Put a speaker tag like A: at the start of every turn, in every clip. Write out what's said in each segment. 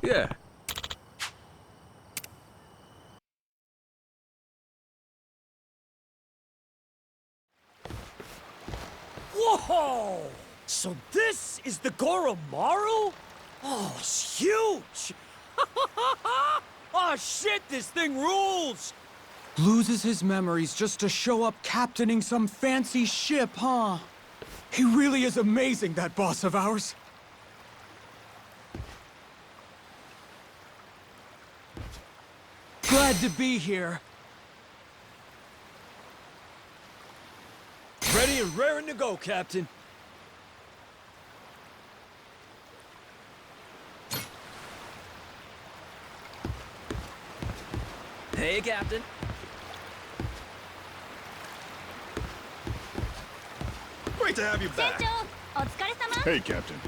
A: Yeah.
B: Whoa! So this is the Goromaru? Oh, it's huge! Oh shit, this thing rules!
C: Loses his memories just to show up captaining some fancy ship, huh? He really is amazing, that boss of ours. Glad to be here.
B: Ready and raring to go, Captain.
D: Hey, Captain.
E: Great to have you back.
F: Hey, Captain.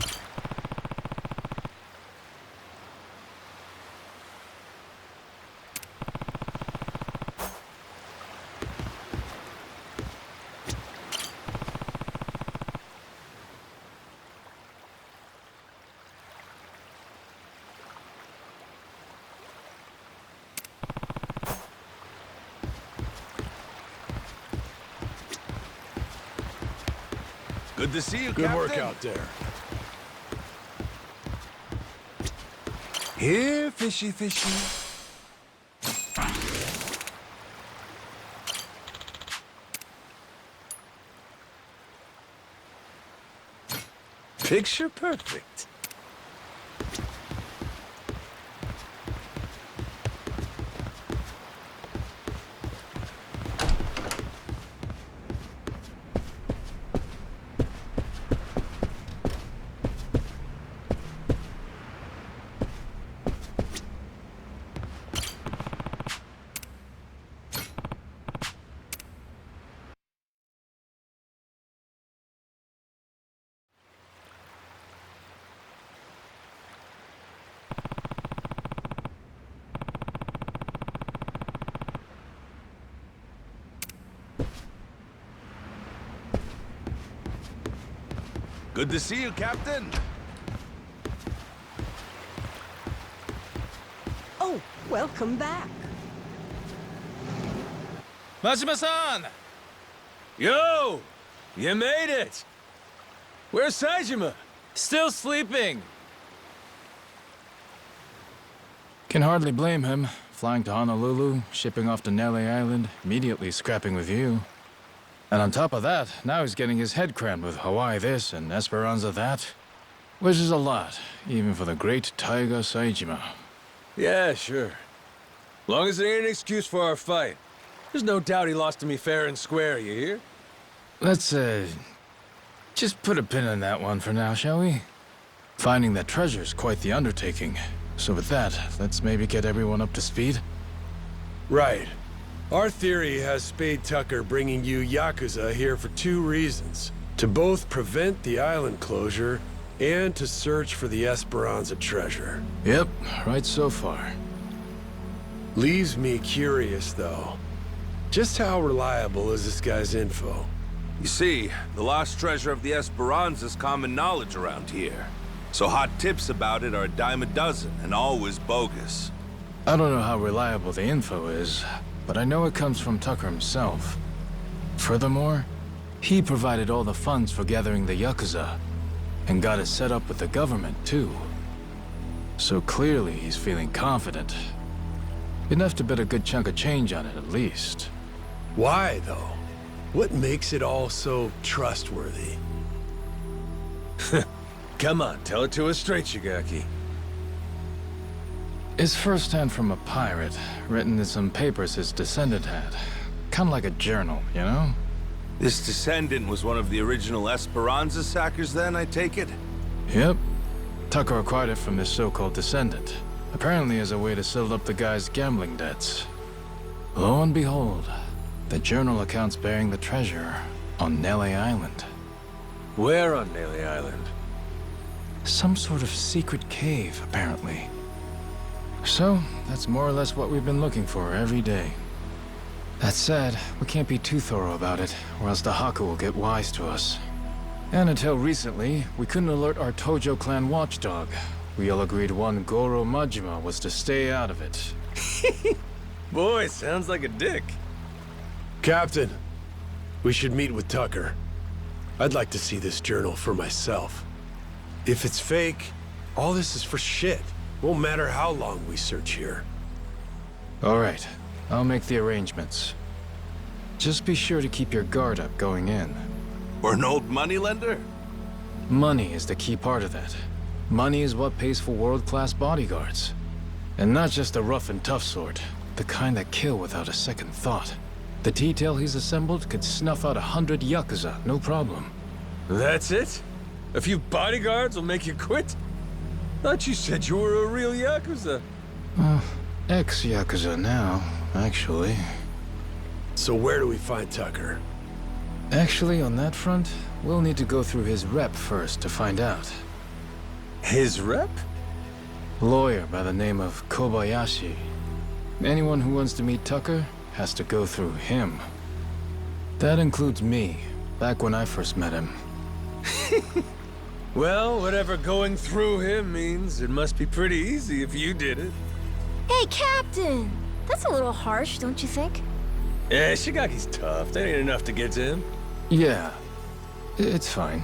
A: Good to see you,
E: Good
A: Captain.
E: work out there.
A: Here, fishy, fishy. Picture perfect. Good to see you, Captain.
G: Oh, welcome back.
B: Majima-san! Yo! You made it! Where's Saejima?
D: Still sleeping. Can hardly blame him. Flying to Honolulu, shipping off to Nele Island, immediately scrapping with you. And on top of that, now he's getting his head crammed with Hawaii this and Esperanza that. Which is a lot, even for the great Taiga Saejima.
B: Yeah, sure. Long as it ain't an excuse for our fight. There's no doubt he lost to me fair and square, you hear?
D: Let's, just put a pin in that one for now, shall we? Finding that treasure's quite the undertaking. So with that, let's maybe get everyone up to speed.
E: Right. Our theory has Spade Tucker bringing you Yakuza here for two reasons. To both prevent the island closure, and to search for the Esperanza treasure.
D: Yep, right so far.
E: Leaves me curious, though. Just how reliable is this guy's info?
A: You see, the lost treasure of the Esperanza's common knowledge around here. So hot tips about it are a dime a dozen, and always bogus.
D: I don't know how reliable the info is, but I know it comes from Tucker himself. Furthermore, he provided all the funds for gathering the Yakuza, and got it set up with the government, too. So clearly he's feeling confident. Enough to bet a good chunk of change on it, at least.
E: Why, though? What makes it all so trustworthy?
B: Come on, tell it to us straight, Shigaki.
D: It's firsthand from a pirate, written in some papers his descendant had. Kinda like a journal, you know?
A: This descendant was one of the original Esperanza sackers then, I take it?
D: Yep. Tucker acquired it from this so-called descendant. Apparently as a way to settle up the guy's gambling debts. Lo and behold, the journal accounts bearing the treasure on Nele Island.
B: Where on Nele Island?
D: Some sort of secret cave, apparently. So, that's more or less what we've been looking for every day. That said, we can't be too thorough about it, or else the Haku will get wise to us. And until recently, we couldn't alert our Tojo clan watchdog. We all agreed one Goro Majima was to stay out of it.
B: Boy, sounds like a dick.
E: Captain, we should meet with Tucker. I'd like to see this journal for myself. If it's fake, all this is for shit. Won't matter how long we search here.
D: All right, I'll make the arrangements. Just be sure to keep your guard up going in.
A: Or an old moneylender?
D: Money is the key part of that. Money is what pays for world-class bodyguards. And not just the rough and tough sort, the kind that kill without a second thought. The detail he's assembled could snuff out 100 Yakuza, no problem.
B: That's it? A few bodyguards will make you quit? Thought you said you were a real Yakuza.
D: Ex-Yakuza now, actually.
E: So where do we find Tucker?
D: Actually, on that front, we'll need to go through his rep first to find out.
B: His rep?
D: Lawyer by the name of Kobayashi. Anyone who wants to meet Tucker has to go through him. That includes me, back when I first met him.
B: Well, whatever going through him means, it must be pretty easy if you did it.
H: Hey, Captain! That's a little harsh, don't you think?
B: Yeah, Shigaki's tough. That ain't enough to get to him.
D: Yeah, it's fine.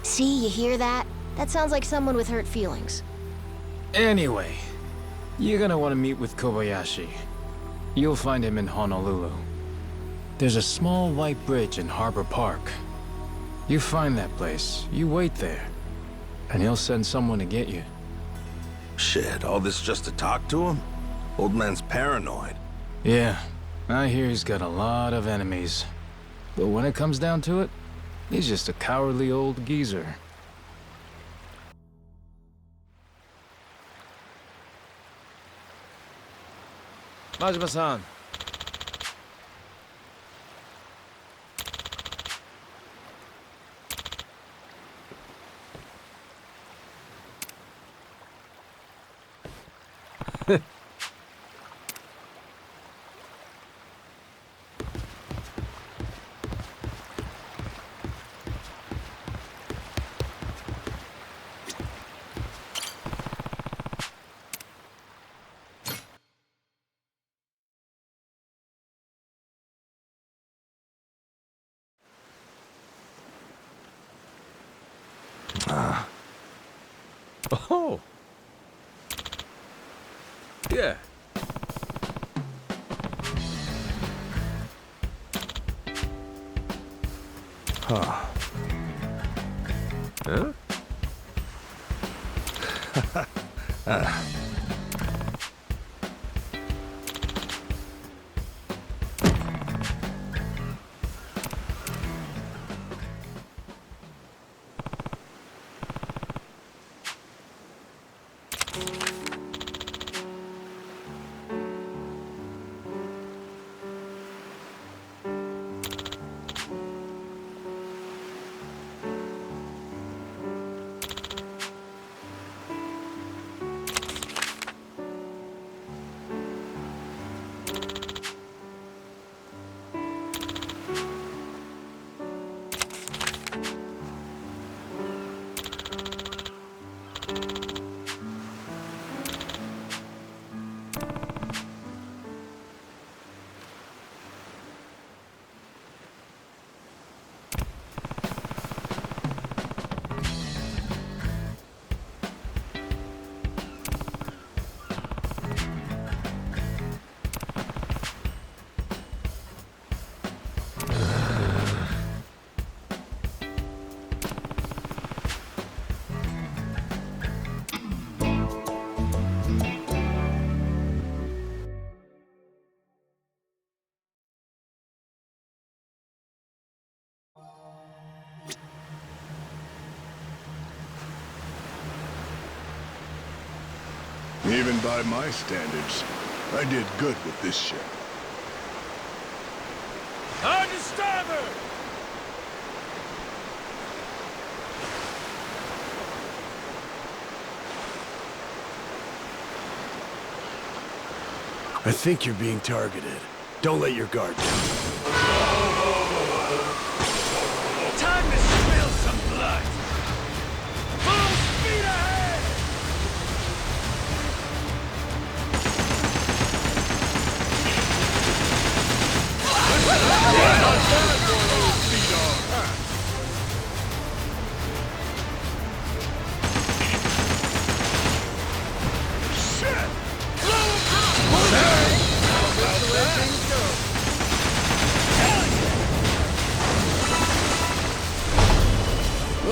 H: See, you hear that? That sounds like someone with hurt feelings.
D: Anyway, you're gonna want to meet with Kobayashi. You'll find him in Honolulu. There's a small white bridge in Harbor Park. You find that place, you wait there, and he'll send someone to get you.
A: Shit, all this just to talk to him? Old man's paranoid.
D: Yeah, I hear he's got a lot of enemies. But when it comes down to it, he's just a cowardly old geezer. Majima-san.
B: Oh. Yeah.
A: Huh.
B: Huh?
F: Even by my standards, I did good with this ship.
B: On to starboard!
E: I think you're being targeted. Don't let your guard down.
B: Time to spill some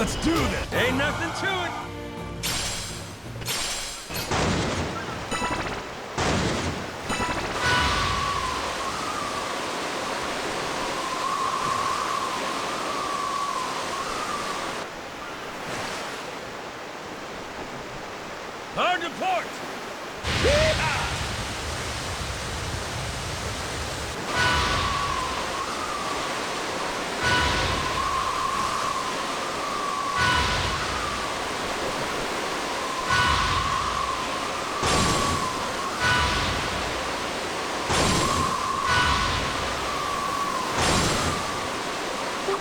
E: Let's do this!
B: Ain't nothing to it. Hard to port! Yeehaw!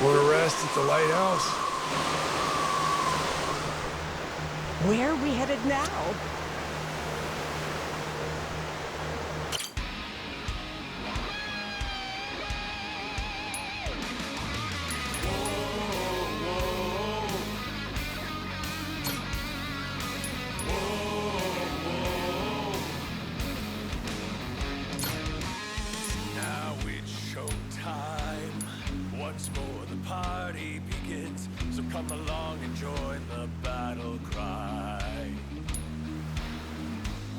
E: Wanna rest at the lighthouse?
G: Where are we headed now?
B: Now it's showtime. Once more the party begins. So come along and join the battle cry.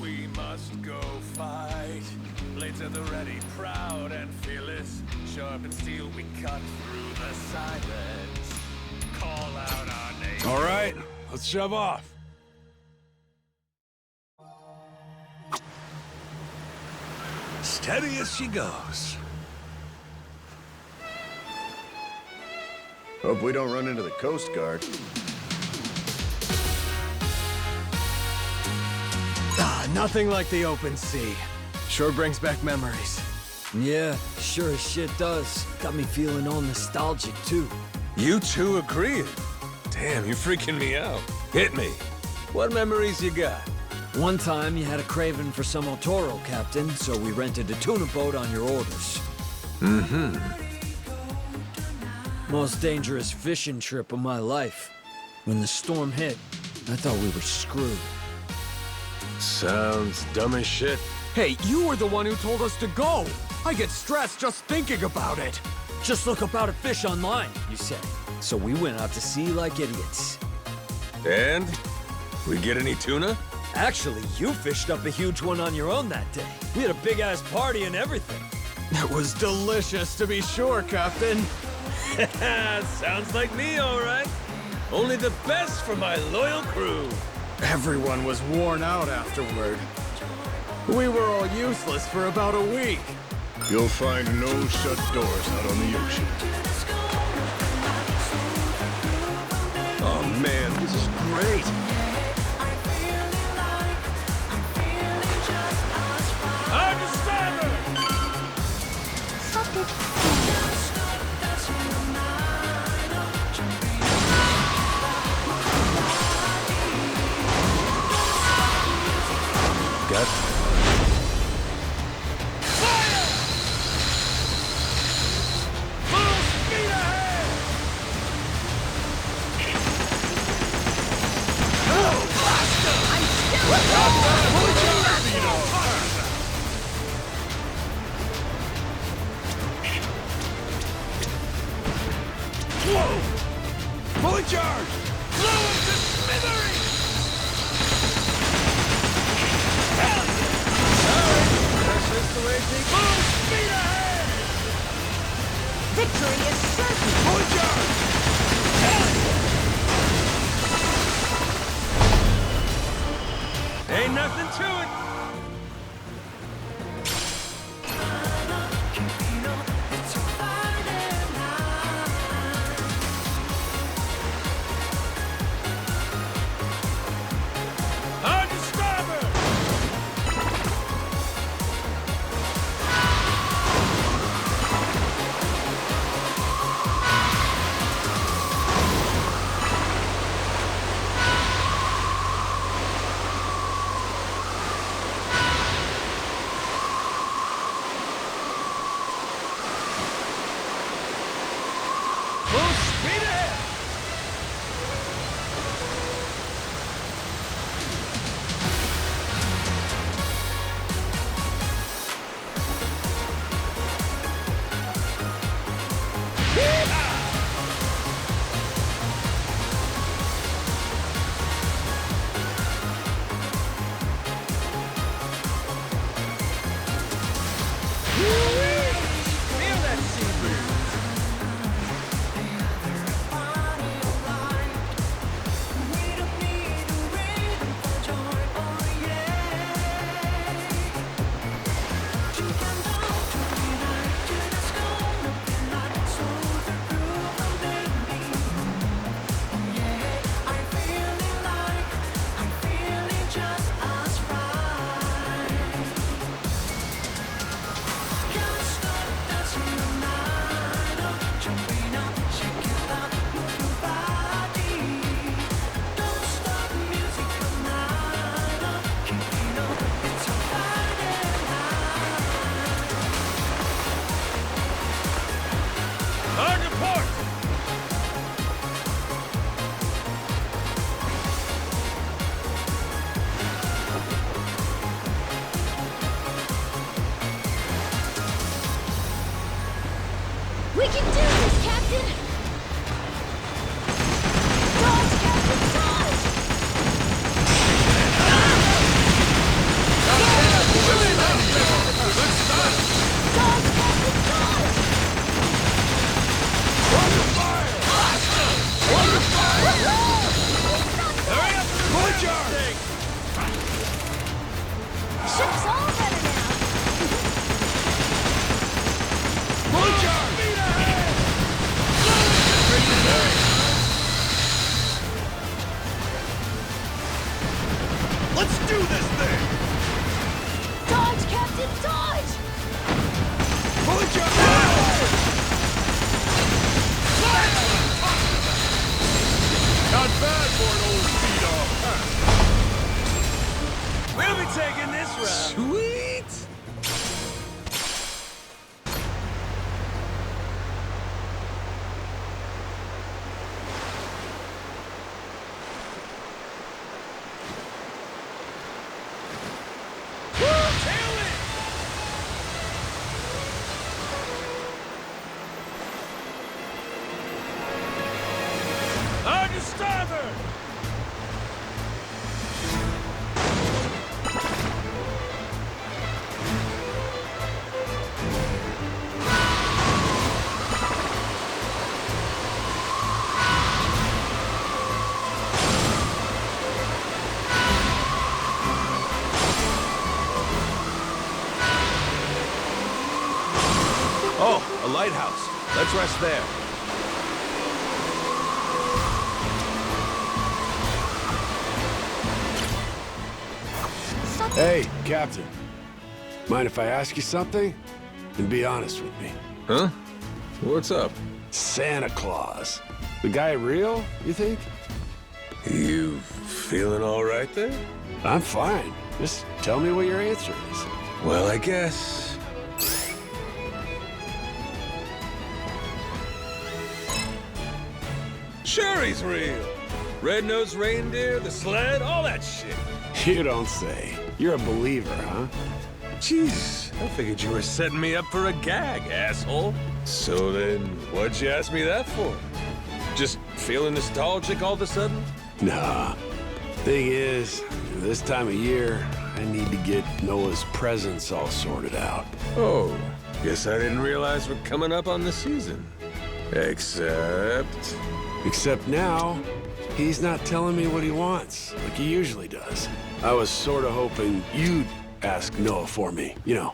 B: We must go fight. Blades at the ready, proud and fearless. Sharp steel, we cut through the silence. Call out our name.
E: All right, let's shove off.
A: Steady as she goes.
F: Hope we don't run into the Coast Guard.
C: Nothing like the open sea. Sure brings back memories.
I: Yeah, sure as shit does. Got me feeling all nostalgic, too.
B: You two agreeing? Damn, you're freaking me out. Hit me. What memories you got?
I: One time you had a craving for some Otoro, Captain, so we rented a tuna boat on your orders.
B: Mm-hmm.
I: Most dangerous fishing trip of my life. When the storm hit, I thought we were screwed.
B: Sounds dumb as shit.
C: Hey, you were the one who told us to go. I get stressed just thinking about it.
I: Just look up how to fish online, you said. So we went out to sea like idiots.
B: And? We get any tuna?
I: Actually, you fished up a huge one on your own that day. We had a big-ass party and everything.
C: It was delicious, to be sure, Captain.
B: Sounds like me, all right. Only the best for my loyal crew.
C: Everyone was worn out afterward. We were all useless for about a week.
F: You'll find no shut doors out on the ocean.
A: Oh man, this is great.
B: Understand her!
A: Got
B: Full speed ahead!
H: can do this, Captain! Dodge, Captain, dodge! Dodge, Captain, dodge!
B: Under fire! Under fire! Hurry up! Full charge!
H: Ship's all better now!
B: Full charge! Speed ahead! Let's do this thing!
H: Dodge, Captain, dodge!
B: Full charge! Not bad for an old speed-off. We'll be taking this round.
A: Sweet!
B: On your starboard!
A: Oh, a lighthouse. Let's rest there.
E: Hey, Captain. Mind if I ask you something? And be honest with me.
D: Huh? What's up?
E: Santa Claus. The guy real, you think?
B: You feeling all right there?
E: I'm fine. Just tell me what your answer is.
B: Well, I guess. Sure he's real. Red-nosed reindeer, the sled, all that shit.
E: You don't say. You're a believer, huh?
B: Jeez, I figured you were setting me up for a gag, asshole. So then, what'd you ask me that for? Just feeling nostalgic all of a sudden?
E: Nah. Thing is, this time of year, I need to get Noah's presents all sorted out.
B: Oh, guess I didn't realize we're coming up on the season. Except...
E: Except now, he's not telling me what he wants, like he usually does. I was sort of hoping you'd ask Noah for me, you know,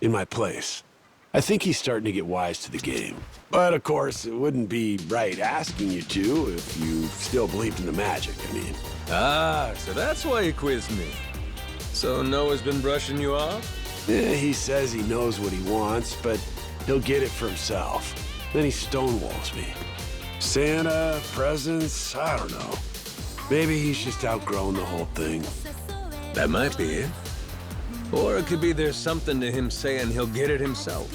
E: in my place. I think he's starting to get wise to the game. But of course, it wouldn't be right asking you to if you still believed in the magic, I mean.
B: Ah, so that's why you quizzed me. So Noah's been brushing you off?
E: He says he knows what he wants, but he'll get it for himself. Then he stonewalls me. Santa, presents, I don't know. Maybe he's just outgrown the whole thing.
B: That might be it. Or it could be there's something to him saying he'll get it himself.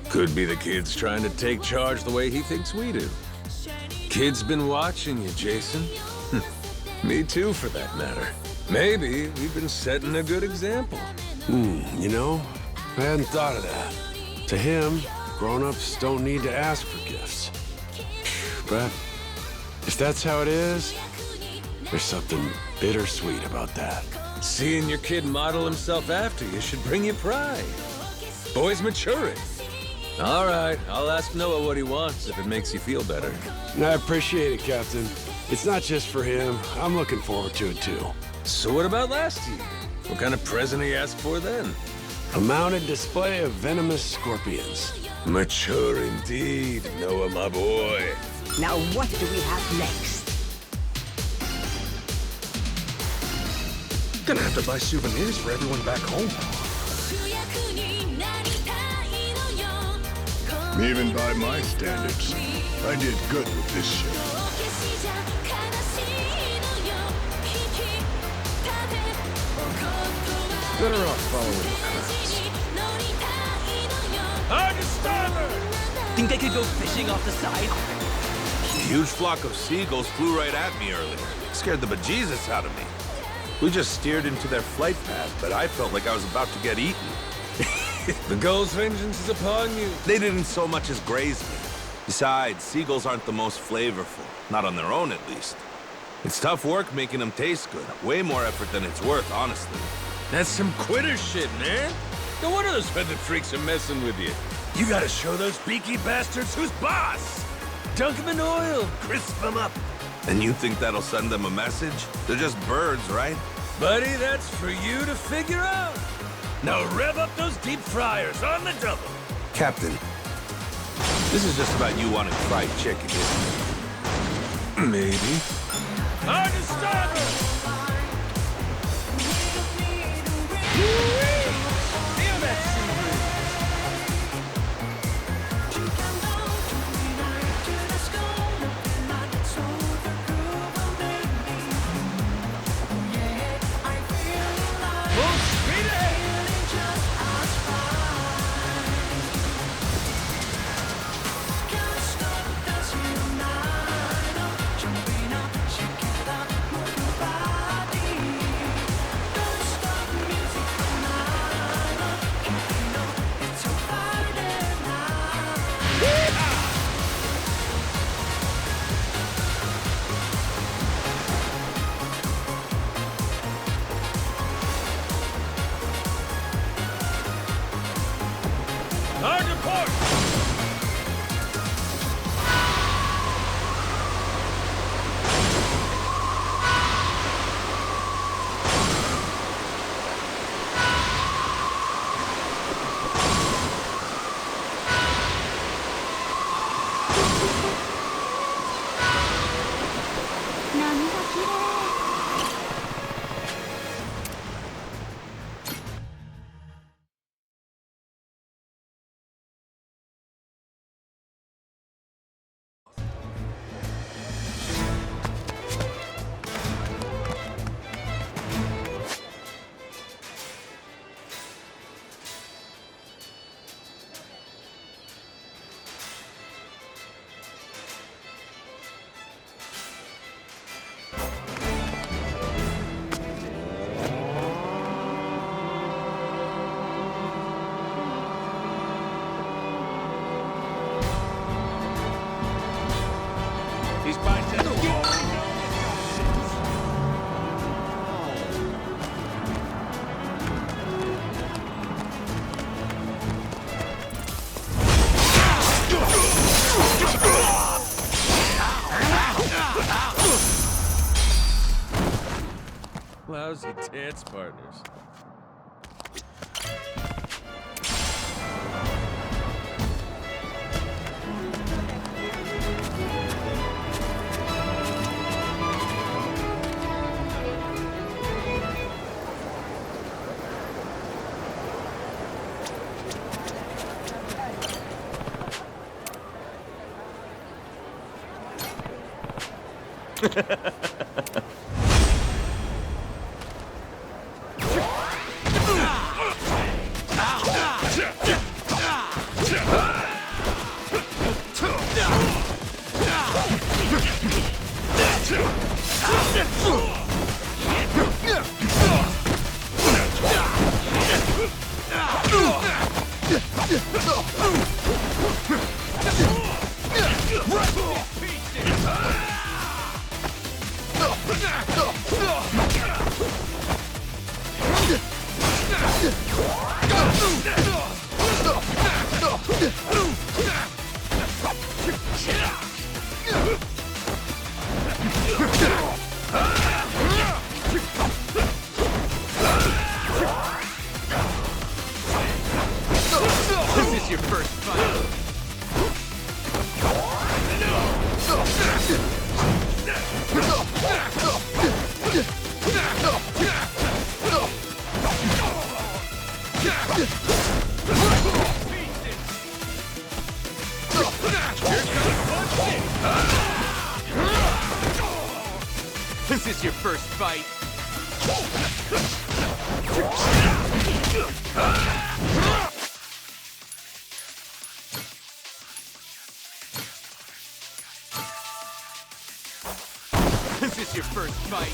B: Could be the kid's trying to take charge the way he thinks we do. Kid's been watching you, Jason. Me too, for that matter. Maybe we've been setting a good example.
E: You know, I hadn't thought of that. To him, grown-ups don't need to ask for gifts. But if that's how it is, there's something bittersweet about that.
B: Seeing your kid model himself after you should bring you pride. Boy's maturing. All right, I'll ask Noah what he wants if it makes you feel better.
E: I appreciate it, Captain. It's not just for him. I'm looking forward to it, too.
B: So what about last year? What kind of present he asked for then?
E: A mounted display of venomous scorpions.
B: Mature indeed, Noah, my boy.
G: Now what do we have next?
F: Gonna have to buy souvenirs for everyone back home. Even by my standards, I did good with this ship. Better off following the crowds.
B: On your starboard!
J: Think they could go fishing off the side?
A: A huge flock of seagulls flew right at me earlier. Scared the bejesus out of me. We just steered into their flight path, but I felt like I was about to get eaten.
B: The gull's vengeance is upon you.
A: They didn't so much as graze me. Besides, seagulls aren't the most flavorful. Not on their own, at least. It's tough work making them taste good. Way more effort than it's worth, honestly.
B: That's some quitter shit, man. No wonder those feathered freaks are messing with you.
E: You gotta show those beaky bastards who's boss! Dunk them in oil, crisp them up.
A: And you think that'll send them a message? They're just birds, right?
E: Buddy, that's for you to figure out. Now rev up those deep fryers on the double.
A: Captain, this is just about you wanting fried chicken, isn't it?
B: Maybe.
E: Hard to stop her! Feel that sea breeze. Full speed ahead! Hard to port!
B: These bartenders. Lousy dance partners.
J: This is your first fight. This is your first fight. This is your first fight.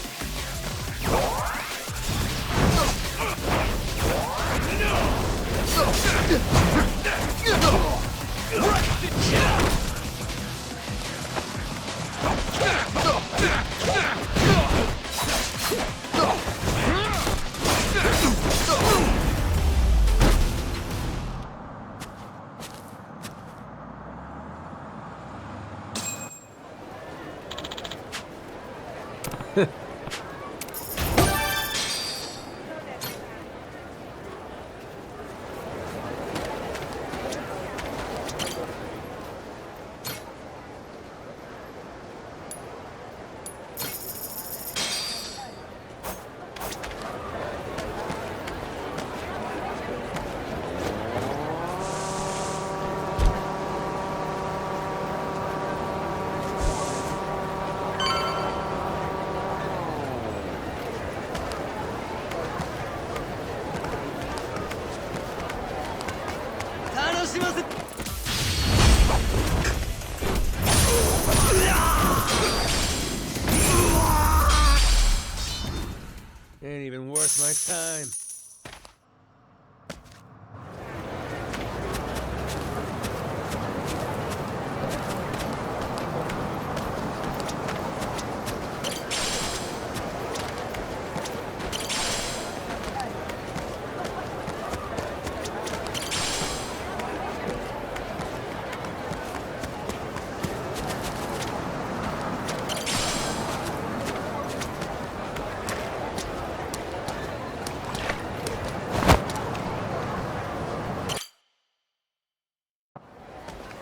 B: Ain't even worth my time.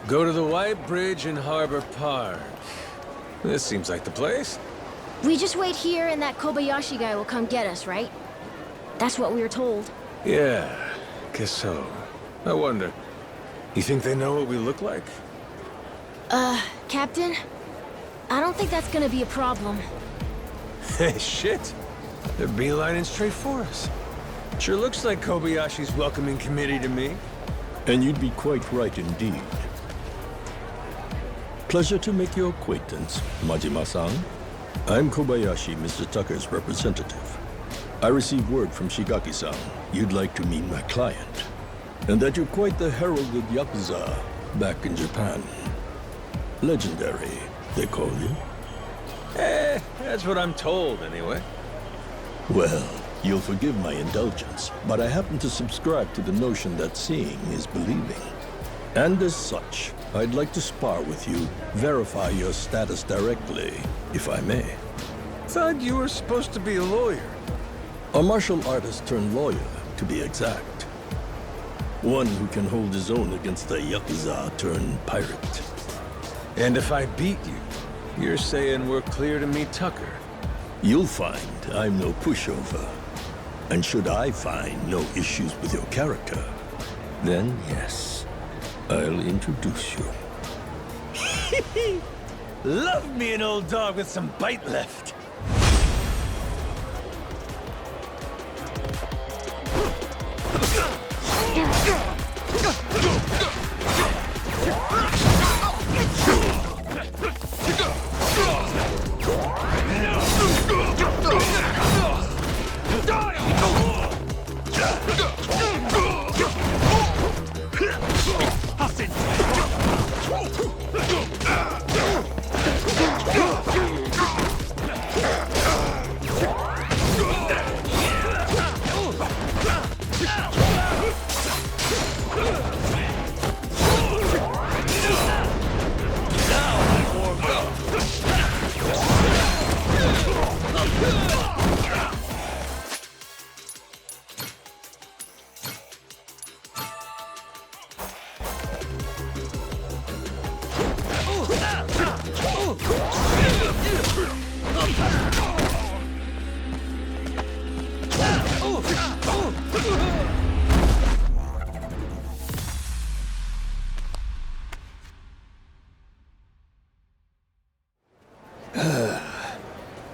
B: Go to the White Bridge in Harbor Park. This seems like the place.
H: We just wait here and that Kobayashi guy will come get us, right? That's what we were told.
B: Yeah, guess so. I wonder, you think they know what we look like?
H: Captain? I don't think that's gonna be a problem.
B: Hey, shit. They're beelining straight for us. Sure looks like Kobayashi's welcoming committee to me.
K: And you'd be quite right indeed. Pleasure to make your acquaintance, Majima-san. I'm Kobayashi, Mr. Tucker's representative. I received word from Shigaki-san you'd like to meet my client, and that you're quite the heralded Yakuza back in Japan. Legendary, they call you.
B: That's what I'm told, anyway.
K: Well, you'll forgive my indulgence, but I happen to subscribe to the notion that seeing is believing. And as such, I'd like to spar with you, verify your status directly, if I may.
B: Thought you were supposed to be a lawyer.
K: A martial artist turned lawyer, to be exact. One who can hold his own against a Yakuza turned pirate.
B: And if I beat you, you're saying we're clear to meet Tucker?
K: You'll find I'm no pushover. And should I find no issues with your character, then yes, I'll introduce you.
B: Love me an old dog with some bite left.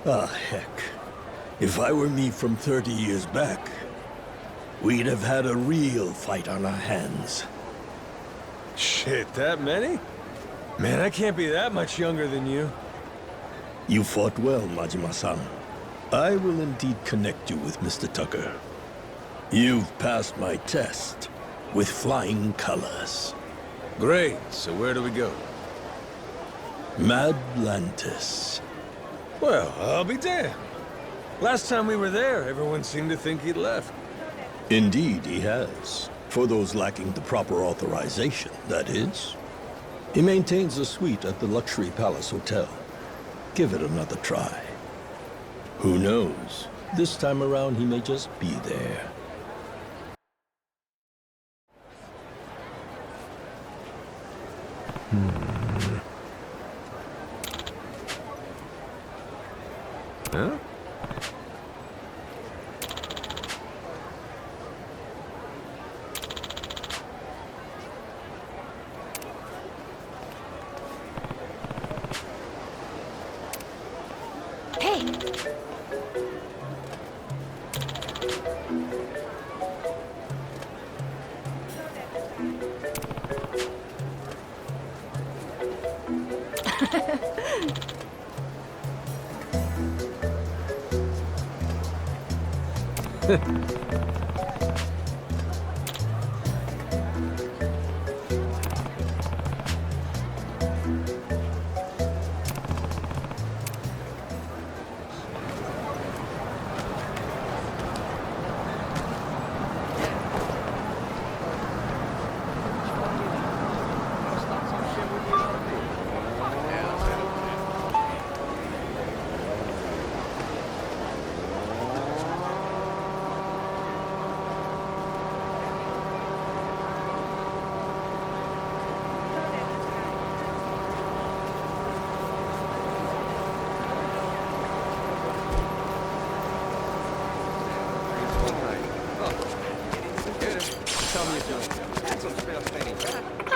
K: Ah, heck. If I were me from 30 years back, we'd have had a real fight on our hands.
B: Shit, that many? Man, I can't be that much younger than you.
K: You fought well, Majima-san. I will indeed connect you with Mr. Tucker. You've passed my test with flying colors.
B: Great, so where do we go?
K: Madlantis.
B: Well, I'll be damned. Last time we were there, everyone seemed to think he'd left.
K: Indeed, he has. For those lacking the proper authorization, that is. He maintains a suite at the Luxury Palace Hotel. Give it another try. Who knows? This time around, he may just be there.
B: Huh?
H: Hey!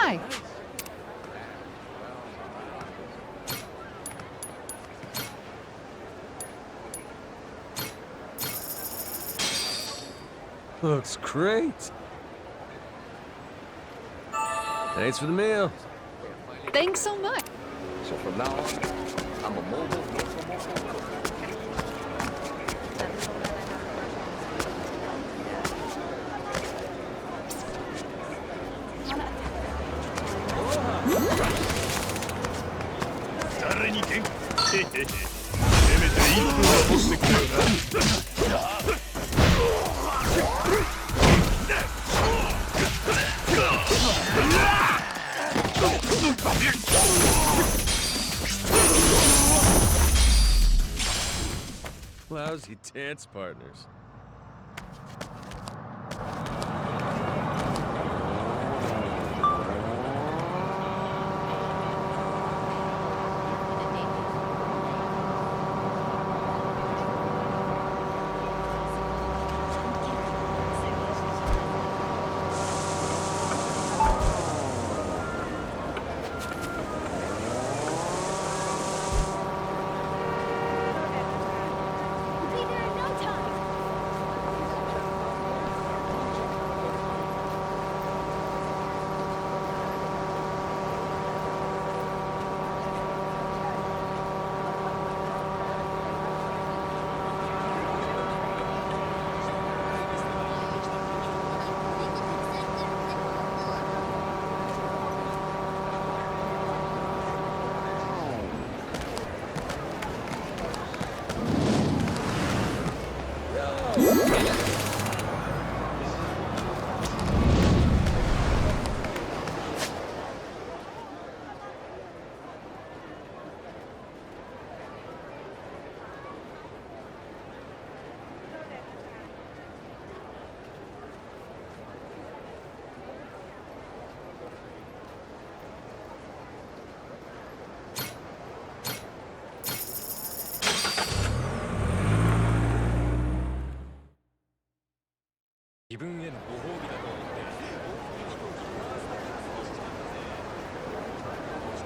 L: Hi.
B: Looks great. Thanks for the meal.
L: Thanks so much.
M: So from now on, I'm a mobile.
B: Lousy dance partners.